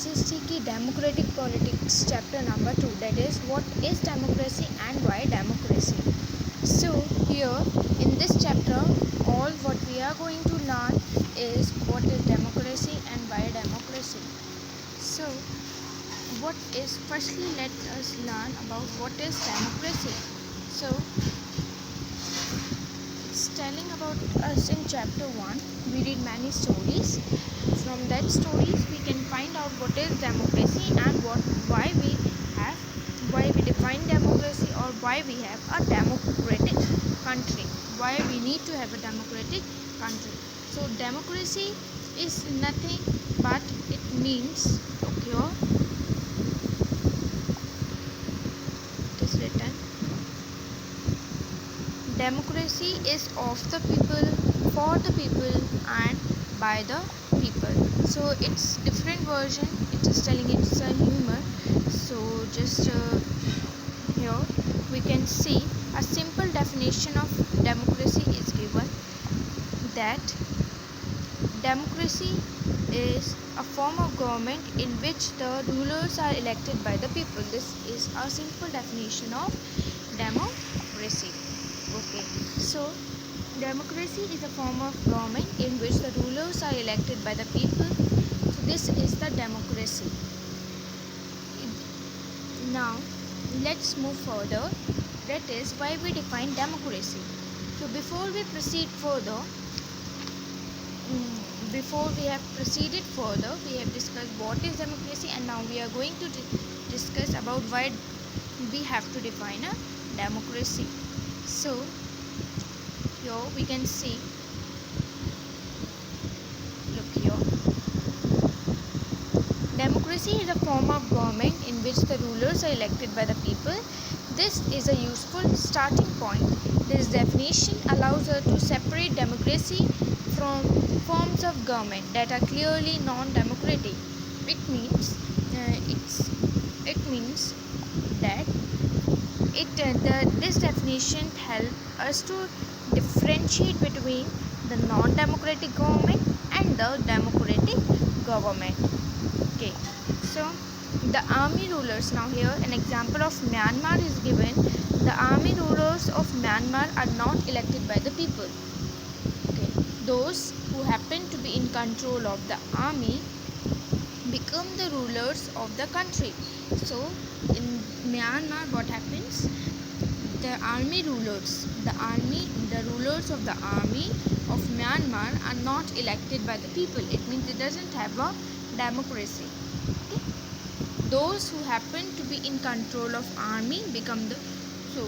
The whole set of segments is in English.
SST की Democratic Politics chapter number 2, that is what is democracy and why democracy. So here in this chapter all what we are going to learn is what is democracy and why democracy. So what is, firstly let us learn about what is democracy. So it's telling about us in chapter 1. We read many stories. From that stories we can find out what is democracy and why we define democracy, or why we have a democratic country, why we need to have a democratic country. So democracy is nothing but it means, okay, it is written, democracy is of the people, for the people and by the people. So it's different version, it is telling it's a humor. So just here we can see a simple definition of democracy is given, that democracy is a form of government in which the rulers are elected by the people. This is a simple definition of democracy. Okay, so democracy is a form of government in which the rulers are elected by the people. So this is the democracy. Now let's move further, that is why we define democracy. So before we have proceeded further, we have discussed what is democracy, and now we are going to discuss about why we have to define a democracy. So here we can see, look here, democracy is a form of government in which the rulers are elected by the people. This is a useful starting point. This definition allows us to separate democracy from forms of government that are clearly non-democratic. It means that this definition helps us to differentiate between the non-democratic government and the democratic government. Okay, so the army rulers, now here an example of Myanmar is given. The army rulers of Myanmar are not elected by the people. Okay, those who happen to be in control of the army become the rulers of the country. So in Myanmar what happens, the rulers of the army of Myanmar are not elected by the people. It means it doesn't have a democracy. Okay? Those who happen to be in control of army become the, so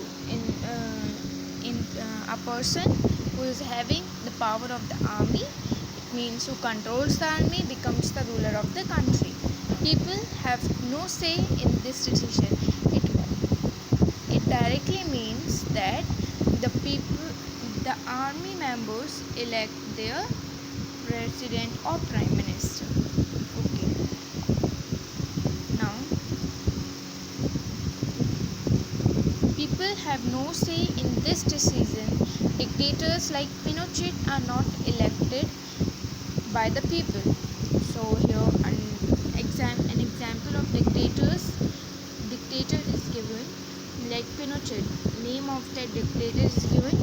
a person who is having the power of the army, it means who controls the army, becomes the ruler of the country. People have no say in this decision. It directly means that the army members elect their president or prime minister. Okay. Now, people have no say in this decision. Dictators like Pinochet are not elected by the people. So here an example of dictator is given, like Pinochet. Name of that dictator is given.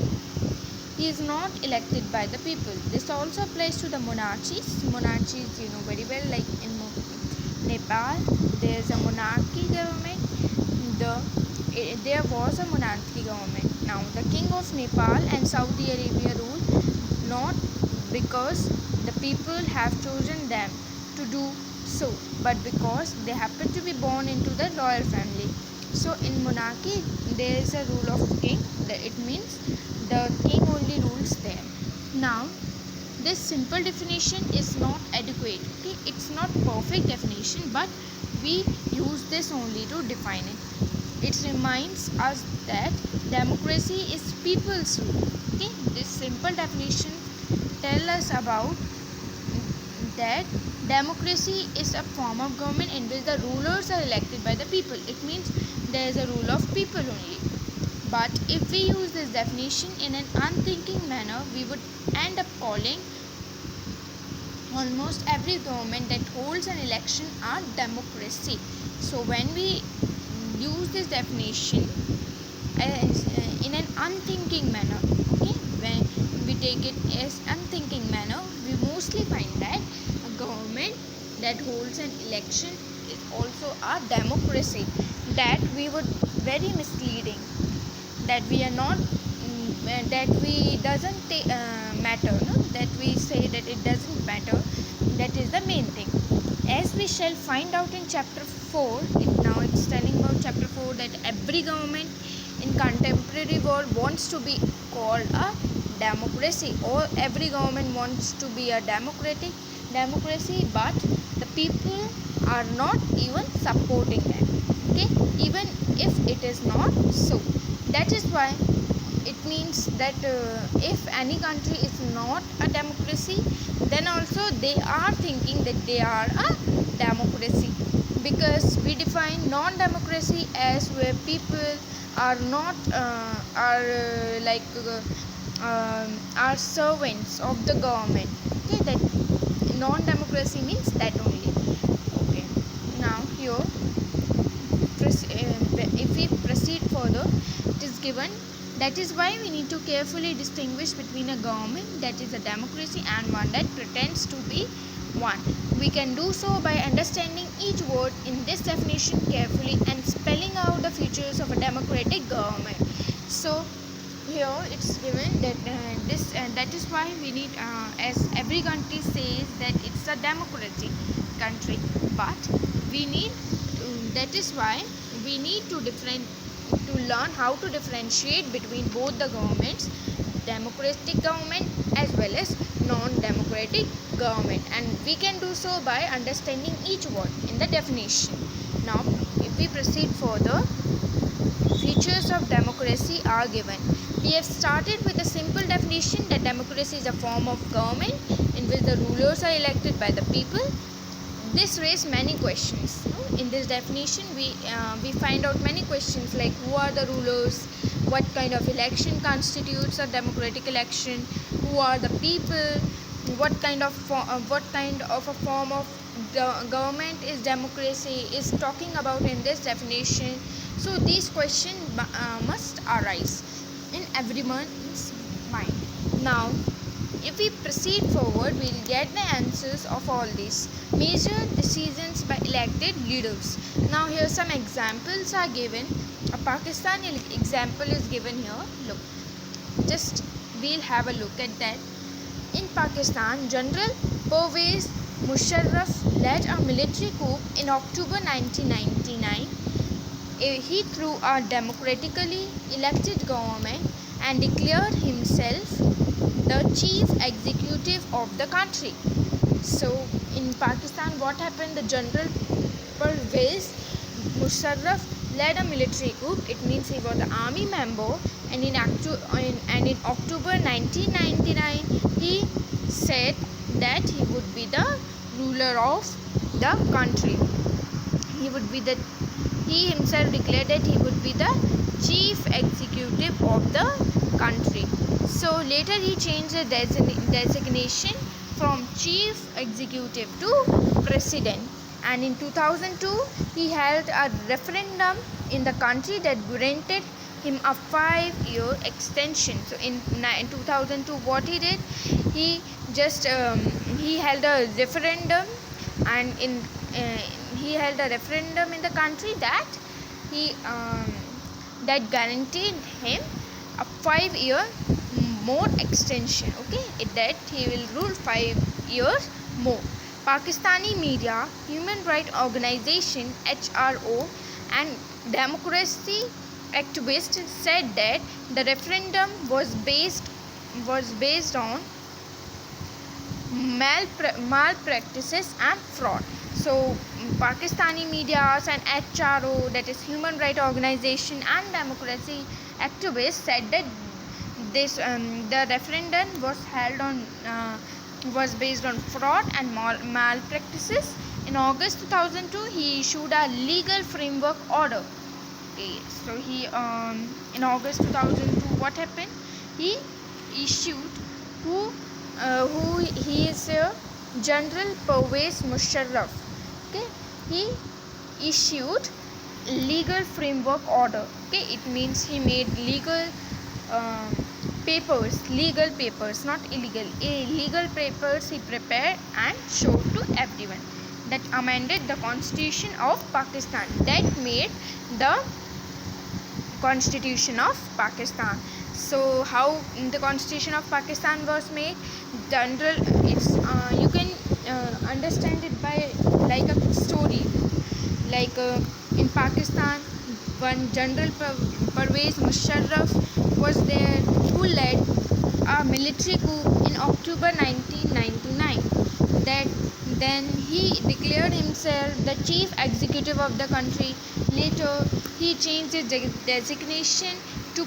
He is not elected by the people. This also applies to the monarchies. Monarchies, you know very well, like in Nepal, there is a monarchy government. There was a monarchy government. Now, the king of Nepal and Saudi Arabia rule not because the people have chosen them to do so, but because they happen to be born into the royal family. So in monarchy there is a rule of king. It means the king only rules them. Now this simple definition is not adequate. Okay, it's not perfect definition, but we use this only to define it. It reminds us that democracy is people's rule. Okay, this simple definition tell us about that democracy is a form of government in which the rulers are elected by the people. It means there is a rule of people only. But if we use this definition in an unthinking manner, we would end up calling almost every government that holds an election are democracy. So when we use this definition as in an unthinking manner, okay, when we take it as unthinking manner, we mostly find that a government that holds an election is also a democracy. That we would very misleading, that we are not that we doesn't matter, no? That we say that it doesn't matter, that is the main thing. As we shall find out in chapter 4, now it's telling about chapter 4 that every government in contemporary world wants to be called a democracy, or every government wants to be a democracy, but the people are not even supporting them, okay, even if it is not so. That is why it means that if any country is not a democracy, then also they are thinking that they are a democracy, because we define non-democracy as where people are not are servants of the government, okay. That non-democracy means that only, okay. Now here, if we proceed further, it is given, that is why we need to carefully distinguish between a government that is a democracy and one that pretends to be one. We can do so by understanding each word in this definition carefully and spelling out the features of a democratic government. So here it's given that that is why we need, as every country says that it's a democratic country, but we need that is why we need to learn how to differentiate between both the governments, democratic government as well as non-democratic government, and we can do so by understanding each word in the definition. Now if we proceed further, features of democracy are given. We have started with a simple definition that democracy is a form of government in which the rulers are elected by the people. This raised many questions. In this definition, we find out many questions like who are the rulers, what kind of election constitutes a democratic election, who are the people, what kind of a form of government is democracy is talking about in this definition. So these questions must arise in everyone's mind. Now if we proceed forward, we will get the answers of all these. Major decisions by elected leaders. Now here some examples are given. A Pakistani example is given here. Look, just we'll have a look at that. In Pakistan, General Pervez Musharraf led a military coup in October 1999. He threw a democratically elected government and declared himself the chief executive of the country. So in Pakistan, what happened? The General Pervez Musharraf led a military coup. It means he was an army member, and in October 1999 he said that he would be the ruler of the country. He himself declared that he would be the chief executive of the country. So later he changed the designation from chief executive to president, and in 2002 he held a referendum in the country that granted him a 5-year extension. So in 2002 what he did, he just he held a referendum, and he held a referendum in the country that that guaranteed him a 5-year more extension, okay, that he will rule 5 years more. Pakistani media, human rights organization HRO, and democracy activists said that the referendum was based on malpractices and fraud. So Pakistani medias and HRO, that is human rights organization, and democracy activists said that this the referendum was based on fraud and malpractices. In August 2002 he issued a legal framework order. Okay, so he in August 2002 what happened, he issued who he is General Pervez Musharraf. Okay, he issued legal framework order. Okay, it means he made um, legal papers, not illegal. Legal papers he prepared and showed to everyone, that amended the constitution of Pakistan, that made the constitution of Pakistan. So how the constitution of Pakistan was made? General, it's you can understand it by like a story. Like in Pakistan, one General Pervez Musharraf was there, who led a military coup in October 1999. That then he declared himself the chief executive of the country. Later, he changed his designation to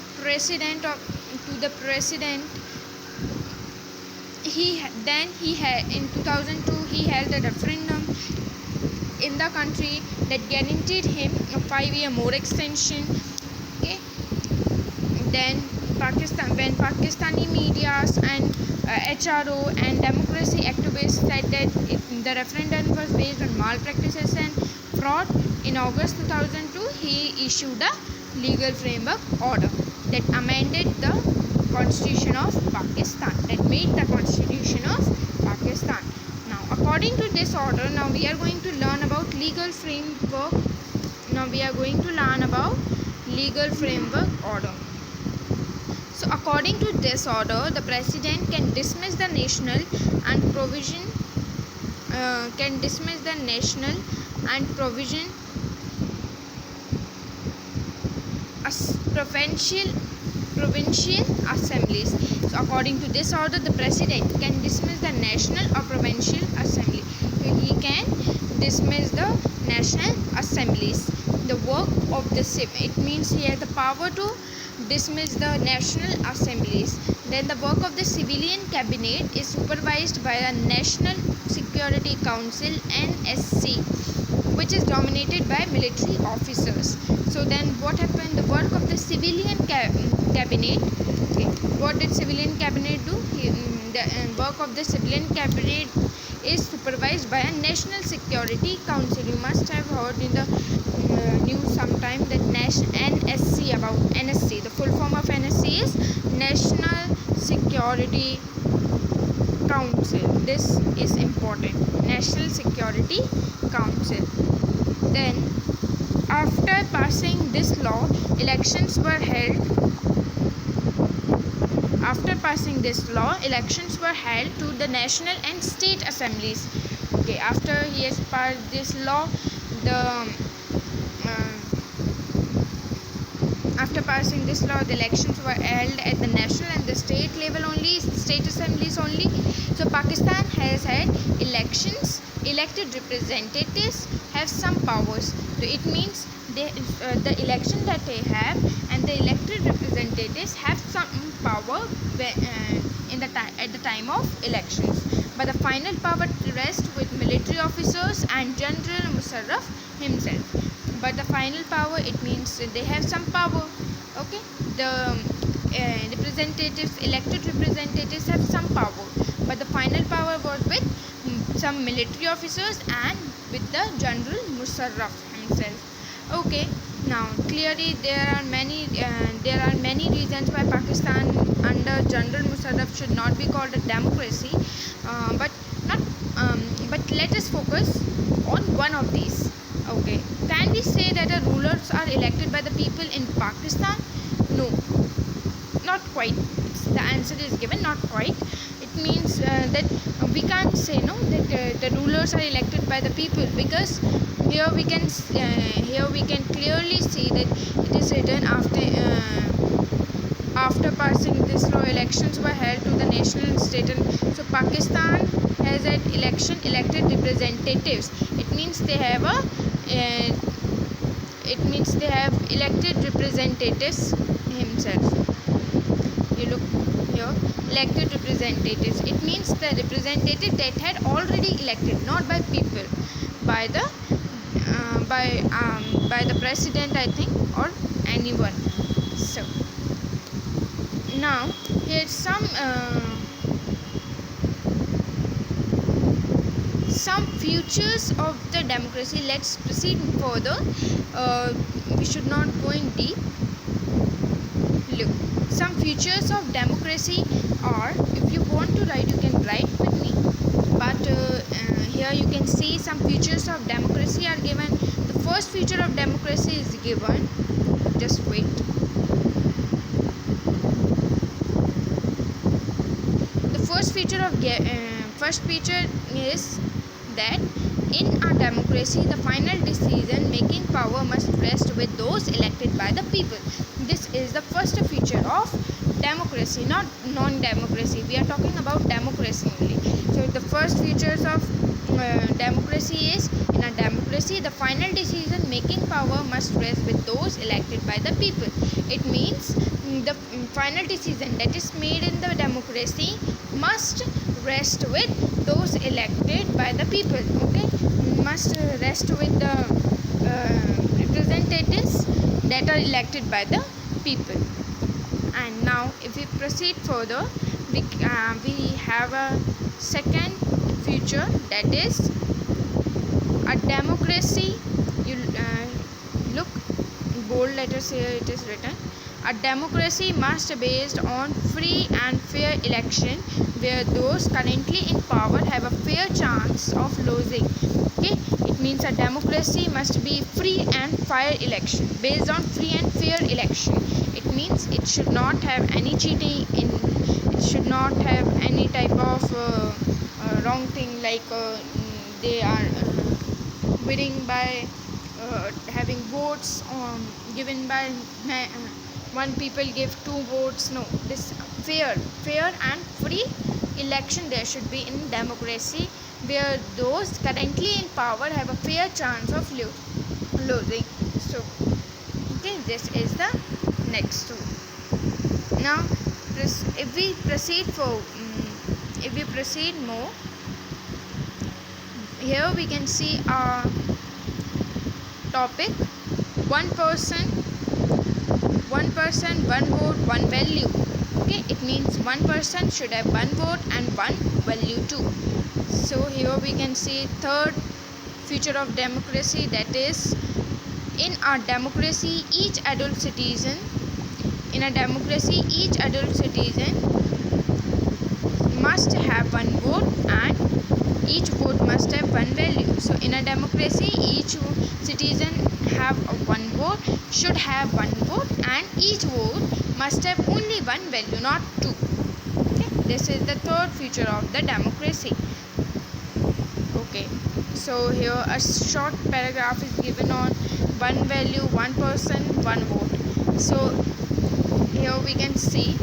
the president. He had in 2002 he held a referendum in the country that guaranteed him a 5-year more extension. Okay. Then when Pakistani medias and HRO and democracy activists said that the referendum was based on malpractices and fraud, in August 2002 he issued a legal framework order that amended the constitution of Pakistan, that made the constitution of Pakistan. Now according to this order, now we are going to learn about legal framework. Now we are going to learn about legal framework order. So according to this order, the president can dismiss the national and provision provincial assemblies. So according to this order, the president can dismiss the national or provincial assembly. So he can dismiss the national assemblies. The work of the it means he has the power to dismiss the national assemblies. Then the work of the civilian cabinet is supervised by the National Security Council (NSC), which is dominated by military officers. So then what happened? The work of the civilian cabinet. Okay, what did civilian cabinet do? The work of the civilian cabinet is supervised by a National Security Council. You must have heard in the news sometime that NSC, about NSC. The full form of NSC is National Security Council. This is important. National Security Council. Then after passing this law, elections were held. After passing this law, elections were held to the national and state assemblies. Okay, after he has passed this law, after passing this law, the elections were held at the national and the state level only, state assemblies only. So Pakistan has had elections. Elected representatives have some powers. So it means the election that they have and the elected representatives have some power at the time of elections. But the final power rests with military officers and General Musharraf himself. But the final power, it means they have some power. Okay, the elected representatives have some power, but the final power was with some military officers and with the General Musharraf himself. Okay, now clearly there are many reasons why Pakistan under General Musharraf should not be called a democracy, but let us focus on one of these. Okay, can we say that the rulers are elected by the people in Pakistan? No, not quite. The answer is given, not quite. It means that we can't say that the rulers are elected by the people, because here we can clearly see that it is written after passing this law, elections were held to the national and state. So Pakistan has had elected representatives. It means they have elected representatives himself. You look here, elected representatives. It means the representative that had already elected, not by people, by the president, I think, or anyone. So now here's some futures of the democracy. Let's proceed further. We should not go in deep. Look, some features of democracy are, if you want to write, you can write with me, but here you can see some features of democracy are given. The first feature of democracy is given, just wait. The first feature is that in a democracy the final decision making power must rest with those elected by the people. This is the first feature of democracy, not non-democracy. We are talking about democracy only. So the first features of democracy is, in a democracy the final decision making power must rest with those elected by the people. It means the final decision that is made in the democracy must rest with those elected by the people. Okay, must rest with the representatives that are elected by the people. And now if we proceed further, we have a second feature, that is a democracy. You look, bold letters here it is written, a democracy must be based on free and fair election where those currently in power have a fair chance of losing. Okay, it means a democracy must be free and fair election, based on free and fair election. It means it should not have any cheating in, it should not have any type of wrong thing, like they are winning by having votes given by one people give 2 votes. No, this fair and free election there should be in democracy, where those currently in power have a fair chance of losing. So okay, this is the next two. Now if we proceed more, here we can see our topic, one person, one vote, one value. Okay, it means one person should have one vote and one value too. So here we can see third feature of democracy, that is, in a democracy each adult citizen must have one vote and each vote must have one value. So in a democracy each citizen have one vote, should have one vote, and each vote must have only one value, not two. Okay, this is the third feature of the democracy. Okay, so here a short paragraph is given on one value, one person, one vote. So here we can see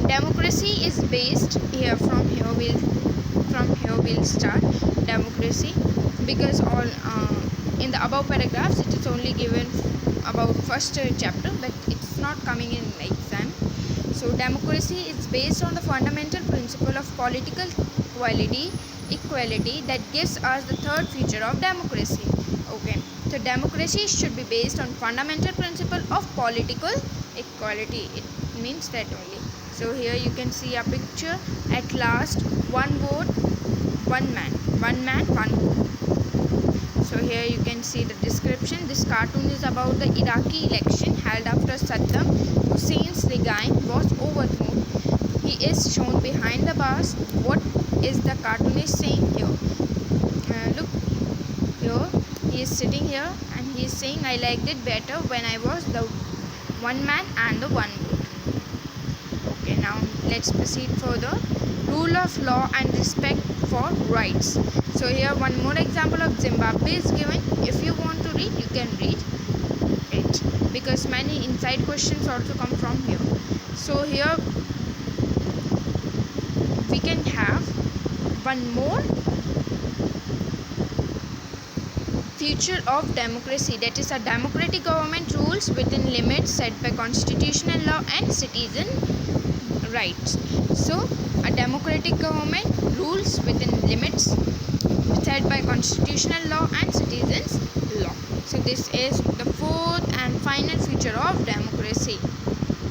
democracy is based here. From here we'll start democracy, because all in the above paragraphs it is only given about first chapter, but it's not coming in exam. So democracy is based on the fundamental principle of political equality that gives us the third feature of democracy. Okay, so democracy should be based on fundamental principle of political equality. It means that only. So here you can see a picture. At last, one vote, one man, one vote. So here you can see the description. This cartoon is about the Iraqi election held after Saddam Hussein's regime was overthrown. He is shown behind the bars. What is the cartoonist saying here? Look, here he is sitting here and he is saying, I liked it better when I was the one man and the one vote. Okay, now let's proceed further. Rule of law and respect for rights. So here one more example of Zimbabwe is given. If you want to read, you can read it, because many inside questions also come from here. So here we can have one more feature of democracy, that is, a democratic government rules within limits set by constitutional law and citizen rights. So a democratic government rules within limits set by constitutional law and citizens law. So this is the fourth and final feature of democracy.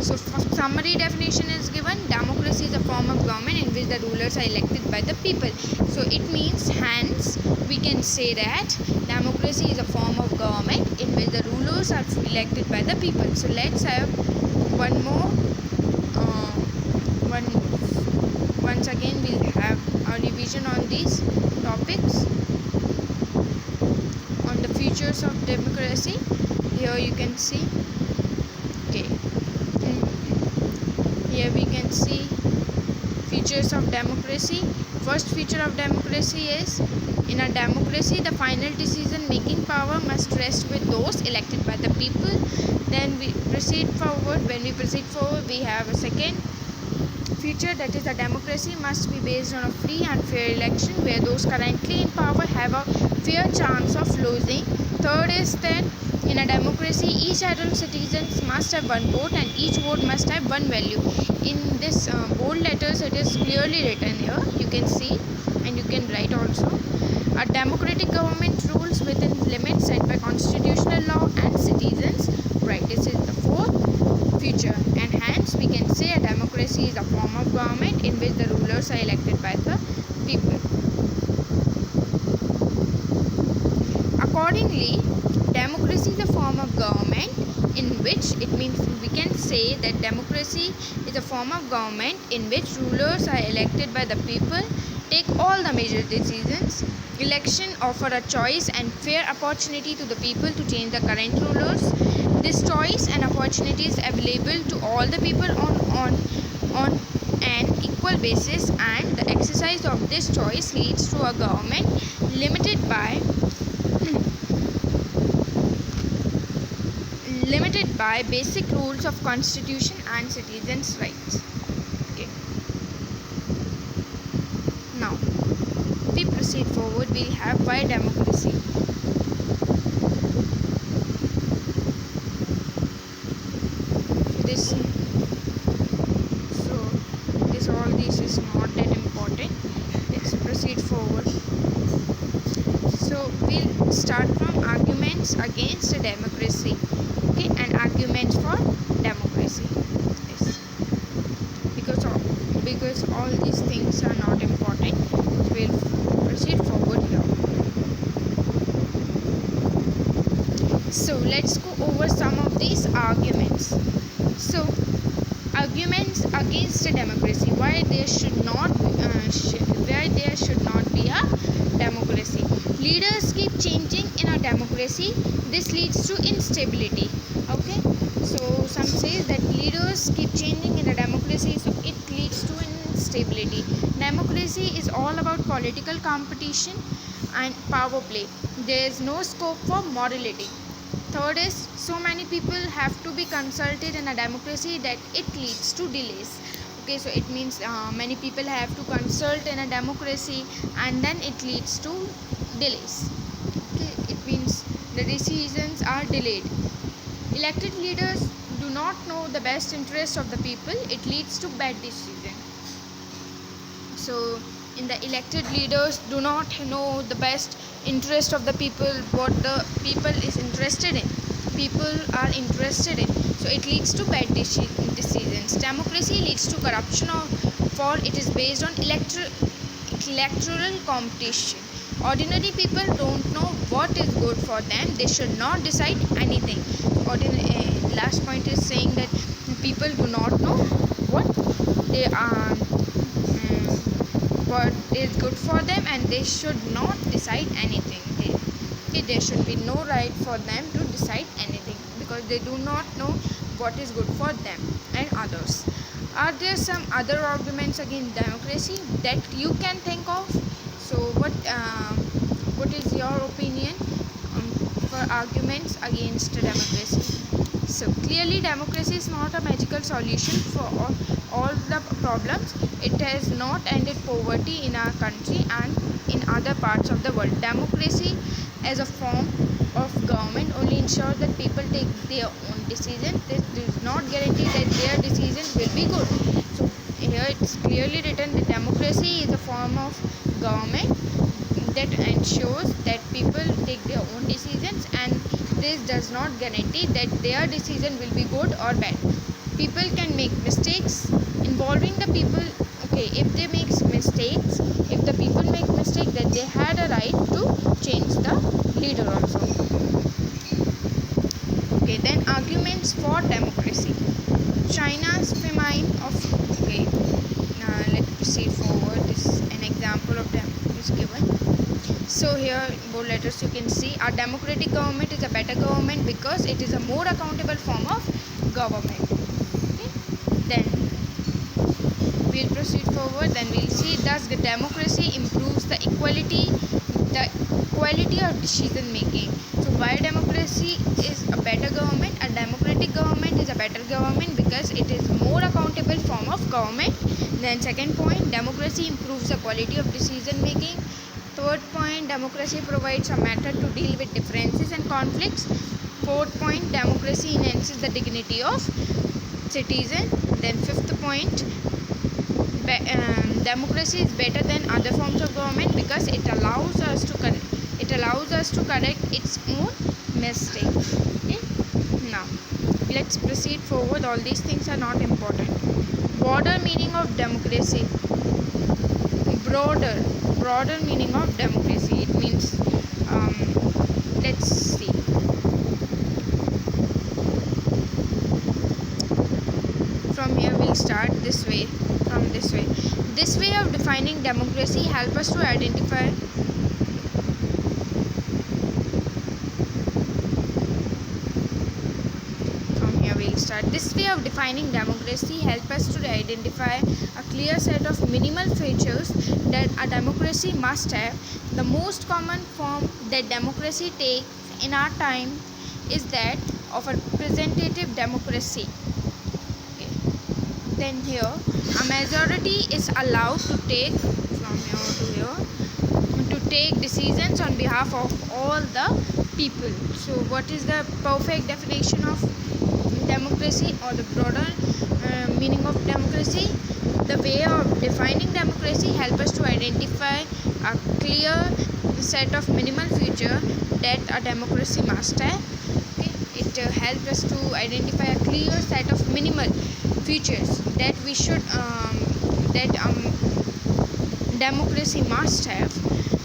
So summary definition is given: democracy is a form of government in which the rulers are elected by the people. So it means, hence we can say that democracy is a form of government in which the rulers are elected by the people. So let's have one more one once again we'll have a revision on these topics on the features of democracy. Here you can see, okay, here we can see features of democracy. First feature of democracy is, in a democracy the final decision making power must rest with those elected by the people. Then we proceed forward. When we proceed forward, we have a second feature, that is, a democracy must be based on a free and fair election where those currently in power have a fair chance of losing. Third is that in a democracy each adult citizens must have one vote and each vote must have one value. In this bold letters it is clearly written here, you can see, and you can write also. A democratic government rules within limits set by constitutional law and citizens' right. This is the fourth feature, and hence we can say a democracy is a form of government in which the rulers are elected by the people. Accordingly, democracy is a form of government in which, it means we can say that democracy is a form of government in which rulers are elected by the people, take all the major decisions. Election offer a choice and fair opportunity to the people to change the current rulers. This choice and opportunity is available to all the people on an equal basis, and the exercise of this choice leads to a government limited by basic rules of constitution and citizens' rights. Okay. Now we proceed forward. We have why democracy. This is not that important. Let's proceed forward. So we'll start from arguments against democracy, okay, and arguments for democracy. Yes, because all these things are not important, we'll proceed forward here. So let's go over some of these arguments. So arguments against democracy, why there should not be a democracy. Leaders keep changing in a democracy. This leads to instability. Okay, so some say that leaders keep changing in a democracy, so it leads to instability. Democracy is all about political competition and power play. There is no scope for morality. Third is, so many people have to be consulted in a democracy that it leads to delays. Okay, so it means many people have to consult in a democracy and then it leads to delays. Okay, it means the decisions are delayed. Elected leaders do not know the best interest of the people. It leads to bad decision. So in the elected leaders do not know the best interest of the people, what the people is interested in, so it leads to bad decisions. Democracy leads to corruption, for it is based on electoral competition. Ordinary people don't know what is good for them. They should not decide anything. Last point is saying that people do not know what they are what is good for them, and they should not decide anything. There should be no right for them to decide anything because they do not know what is good for them and others. Are there some other arguments against democracy that you can think of? So what is your opinion for arguments against democracy? So clearly democracy is not a magical solution for all the problems. It has not ended poverty in our country and in other parts of the world. Democracy as a form of government only ensures that people take their own decisions. This does not guarantee that their decisions will be good. So here it's clearly written that democracy is a form of government that ensures that people take their own decisions, and this does not guarantee that their decision will be good or bad. people can make mistakes. Involving the people, okay, if they make mistakes, if the people make mistake, then they had a right to change the leader also. Okay, then arguments for democracy. China's famine of, okay, let's proceed forward. This is an example of them is given. So here bold letters you can see, our democratic government is a better government because it is a more accountable form of government. Okay, then we'll proceed forward. Then we'll see, thus the democracy improves the quality of decision making. So why democracy is a better government? A democratic government is a better government because it is more accountable form of government. Then second point, democracy improves the quality of decision making. Third point, democracy provides a method to deal with differences and conflicts. Fourth point, democracy enhances the dignity of citizen. Then fifth point, democracy is better than other forms of government because it allows us to correct its own mistakes. Okay? Now let's proceed forward. All these things are not important. Broader meaning of democracy. Broader meaning of democracy. It means, let's see. From here we'll start this way. This way of defining democracy help us to identify This way of defining democracy helps us to identify a clear set of minimal features that a democracy must have. The most common form that democracy takes in our time is that of a representative democracy. Okay. Then here, a majority is allowed to take decisions on behalf of all the people. So what is the perfect definition of democracy, or the broader meaning of democracy? The way of defining democracy helps us to identify a clear set of minimal features that a democracy must have. Okay. It helps us to identify a clear set of minimal features that we should democracy must have.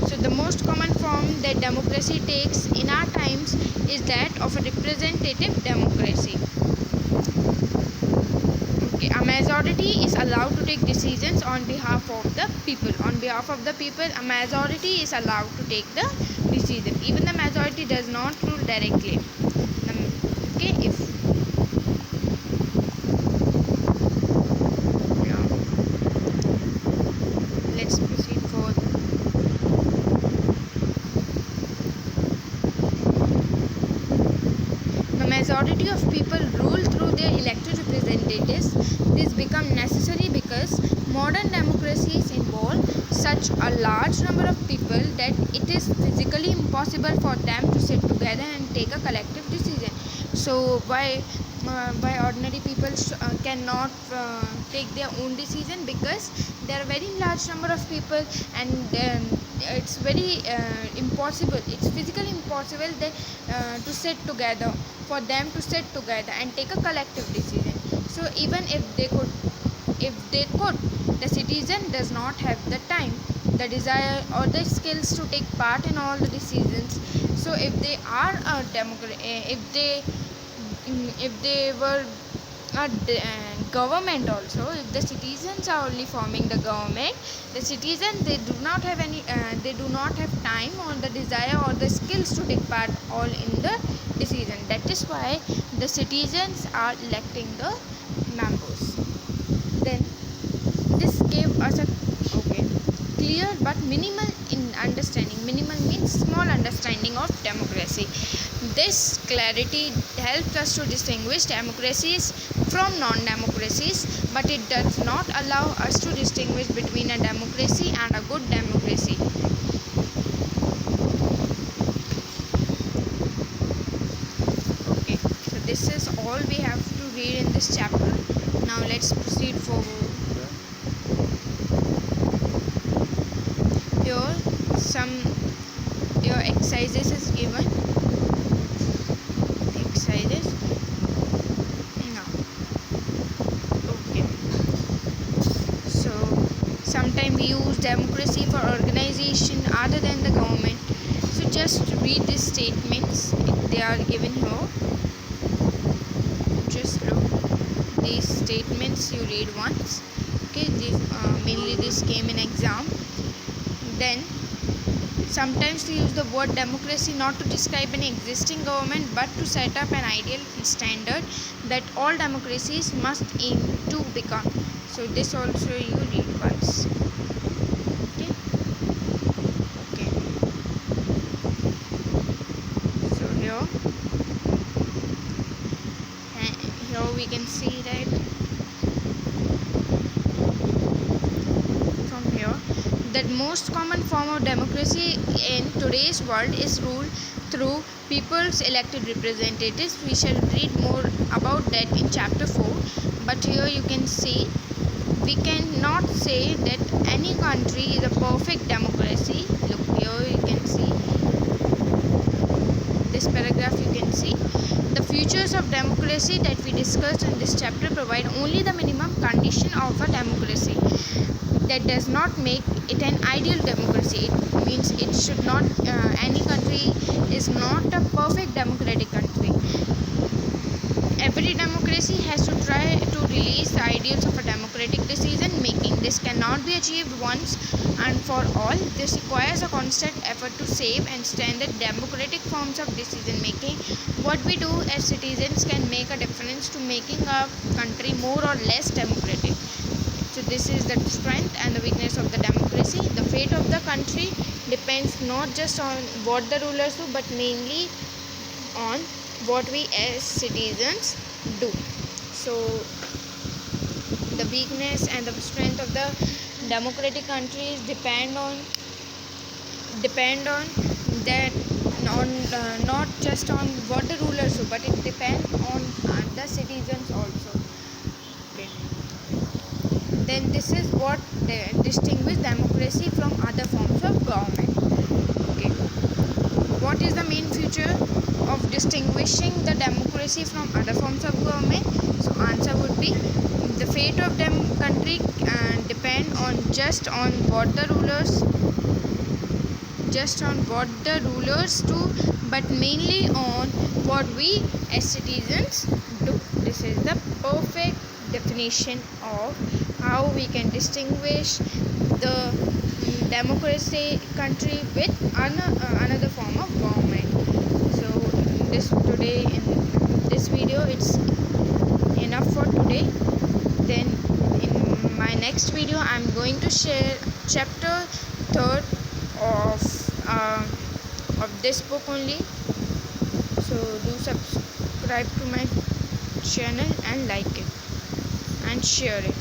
So the most common form that democracy takes in our times is that of a representative democracy. Okay, a majority is allowed to take decisions on behalf of the people. On behalf of the people, a majority is allowed to take the decision. Even the majority does not rule directly. Okay, if let's proceed forward. The majority of people rule through their elected representatives. This becomes necessary because modern democracies involve such a large number of people that it is physically impossible for them to sit together and take a collective decision. So why ordinary people cannot take their own decision? Because there are very large number of people, and it's very impossible, it's physically impossible that to sit together, for them to sit together and take a collective decision. So even if they could, the citizen does not have the time, the desire or the skills to take part in all the decisions. So if they are a if they were a government also, if the citizens are only forming the government, the citizens, they do not have time or the desire or the skills to take part all in the decision. That is why the citizens are electing the members. Then this gave us a clear but minimal in understanding. Minimal means small understanding of democracy. This clarity helps us to distinguish democracies from non-democracies, but it does not allow us to distinguish between a democracy and a good democracy. Okay, so this is all we have to read in this chapter. Now let's proceed forward. Here your exercises is given. Exercises. Now sometimes we use democracy for organization other than the government. So just read these statements, they are given here. Just look these statements, you read once. Okay, these mainly this came in exam. Then sometimes we use the word democracy not to describe an existing government but to set up an ideal standard that all democracies must aim to become. So this also you read once. Okay. Okay. So here we can see that from here that most common form of democracy in today's world is rule through people's elected representatives. We shall read more about that in chapter 4, but here you can see we cannot say that any country is a perfect democracy. Look, here you can see this paragraph, you can see the features of democracy that we discussed in this chapter provide only the minimum condition of a democracy. That does not make it an ideal democracy. It means it should not, any country is not a perfect democratic country. Every democracy has to try to release the ideals of a democratic decision making. This cannot be achieved once and for all. This requires a constant effort to save and standard democratic forms of decision making. What we do as citizens can make a difference to making a country more or less democratic. So this is the strength and the weakness of the democracy. The fate of the country depends not just on what the rulers do, but mainly on what we as citizens do. So the weakness and the strength of the democratic countries depend on that, not just on what the rulers do, but it depends on the citizens also. Okay. Then this is what distinguishes democracy from other forms of government. Okay. What is the main feature of distinguishing the democracy from other forms of government? So answer would be the fate of country depend on just on what the rulers do, but mainly on what we as citizens do. This is the perfect definition of how we can distinguish the democracy country with another form of government. So in this video it's enough for today. Then in my next video I'm going to share chapter 3rd of this book only. So do subscribe to my channel and like it and share it.